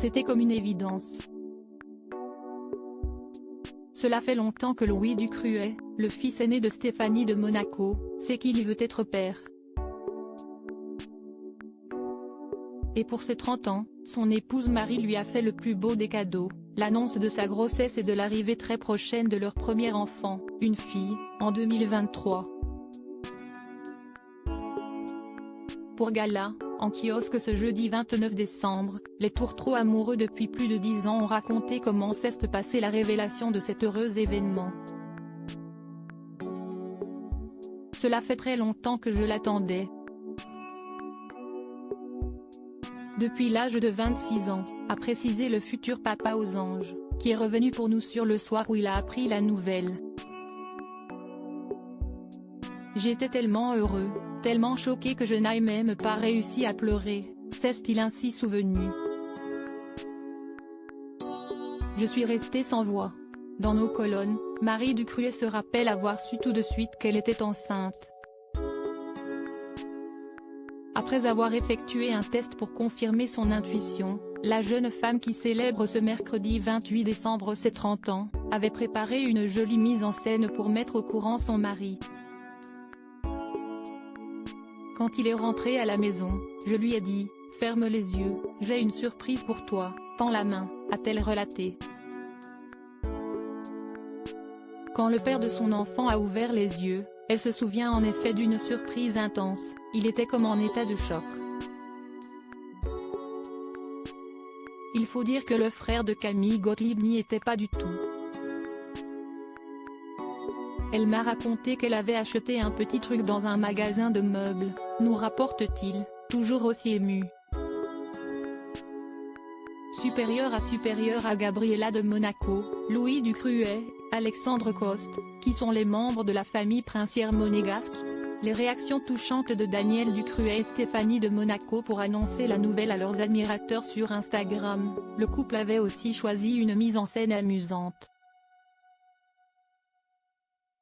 C'était comme une évidence. Cela fait longtemps que Louis Ducruet, le fils aîné de Stéphanie de Monaco, sait qu'il veut être père. Et pour ses 30 ans, son épouse Marie lui a fait le plus beau des cadeaux, l'annonce de sa grossesse et de l'arrivée très prochaine de leur premier enfant, une fille, en 2023. Pour Gala, en kiosque ce jeudi 29 décembre, les tourtereaux amoureux depuis plus de 10 ans ont raconté comment s'est passée la révélation de cet heureux événement. Cela fait très longtemps que je l'attendais. Depuis l'âge de 26 ans, a précisé le futur papa aux anges, qui est revenu pour nous sur le soir où il a appris la nouvelle. J'étais tellement heureux, tellement choqué que je n'ai même pas réussi à pleurer, s'est-il ainsi souvenu. Je suis resté sans voix. Dans nos colonnes, Marie Ducruet se rappelle avoir su tout de suite qu'elle était enceinte. Après avoir effectué un test pour confirmer son intuition, la jeune femme qui célèbre ce mercredi 28 décembre ses 30 ans, avait préparé une jolie mise en scène pour mettre au courant son mari. Quand il est rentré à la maison, je lui ai dit « Ferme les yeux, j'ai une surprise pour toi, tends la main », a-t-elle relaté. Quand le père de son enfant a ouvert les yeux, elle se souvient en effet d'une surprise intense, il était comme en état de choc. Il faut dire que le frère de Camille Gottlieb n'y était pas du tout. Elle m'a raconté qu'elle avait acheté un petit truc dans un magasin de meubles, nous rapporte-t-il, toujours aussi ému. Supérieur à Gabriella de Monaco, Louis Ducruet, Alexandre Coste, qui sont les membres de la famille princière monégasque. Les réactions touchantes de Daniel Ducruet et Stéphanie de Monaco pour annoncer la nouvelle à leurs admirateurs sur Instagram, le couple avait aussi choisi une mise en scène amusante.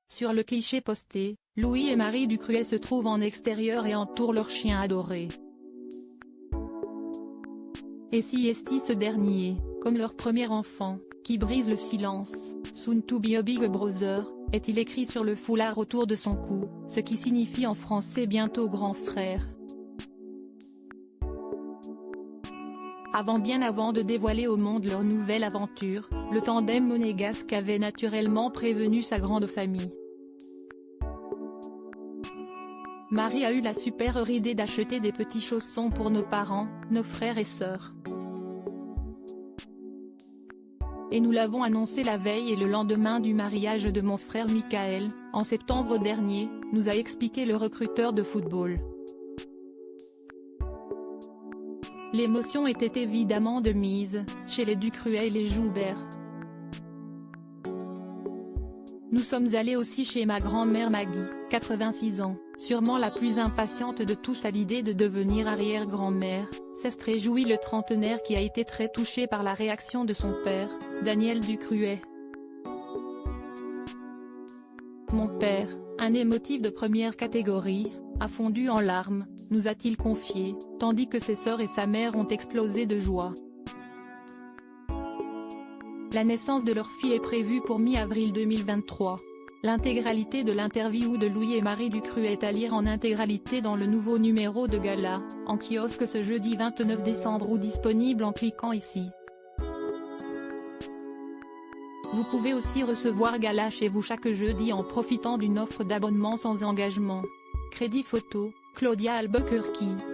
Sur le cliché posté, Louis et Marie Ducruet se trouvent en extérieur et entourent leur chien adoré. Et si est ce dernier, comme leur premier enfant, qui brise le silence, soon to be a big brother, est-il écrit sur le foulard autour de son cou, ce qui signifie en français bientôt grand frère. Bien avant de dévoiler au monde leur nouvelle aventure, le tandem monégasque avait naturellement prévenu sa grande famille. Marie a eu la super idée d'acheter des petits chaussons pour nos parents, nos frères et sœurs. Et nous l'avons annoncé la veille et le lendemain du mariage de mon frère Michael, en septembre dernier, nous a expliqué le recruteur de football. L'émotion était évidemment de mise, chez les Ducruet et les Joubert. Nous sommes allés aussi chez ma grand-mère Maggie, 86 ans, sûrement la plus impatiente de tous à l'idée de devenir arrière-grand-mère, s'est réjoui le trentenaire qui a été très touché par la réaction de son père, Daniel Ducruet. Mon père, un émotif de première catégorie, a fondu en larmes, nous a-t-il confié, tandis que ses sœurs et sa mère ont explosé de joie. La naissance de leur fille est prévue pour mi-avril 2023. L'intégralité de l'interview de Louis et Marie Ducruet est à lire en intégralité dans le nouveau numéro de Gala, en kiosque ce jeudi 29 décembre ou disponible en cliquant ici. Vous pouvez aussi recevoir Gala chez vous chaque jeudi en profitant d'une offre d'abonnement sans engagement. Crédit photo, Claudia Albuquerque.